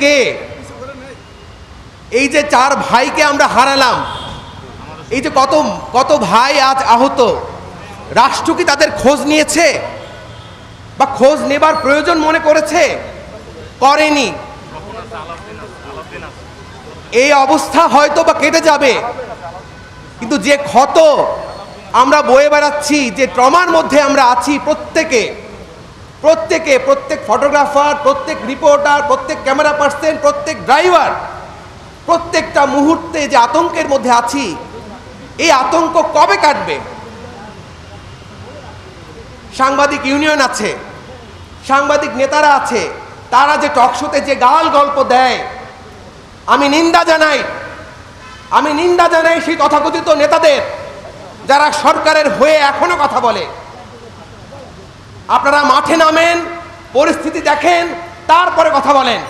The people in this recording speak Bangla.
কে এই যে চার ভাইকে আমরা হারালাম, এই যে কত কত ভাই আজ আহত, রাষ্ট্র কি তাদের খোঁজ নিয়েছে বা খোঁজ নেবার প্রয়োজন মনে করেছে? করেনি। এই অবস্থা হয়তো বা কেটে যাবে, কিন্তু যে ক্ষত আমরা বয়ে বেড়াচ্ছি, যে ট্রমার মধ্যে আমরা আছি, প্রত্যেক ফটোগ্রাফার, প্রত্যেক রিপোর্টার, প্রত্যেক ক্যামেরা পার্সন, প্রত্যেক ড্রাইভার, প্রত্যেকটা মুহূর্তে যে আতঙ্কের মধ্যে আছি, এই আতঙ্ক কবে কাটবে? সাংবাদিক ইউনিয়ন আছে, সাংবাদিক নেতারা আছে, তারা যে টকশোতে যে গাল গল্প দেয়, আমি নিন্দা জানাই সেই তথাকথিত নেতাদের যারা সরকারের হয়ে এখনো কথা বলে। আপনারা মাঠে নামেন, পরিস্থিতি দেখেন, তারপরে কথা বলেন।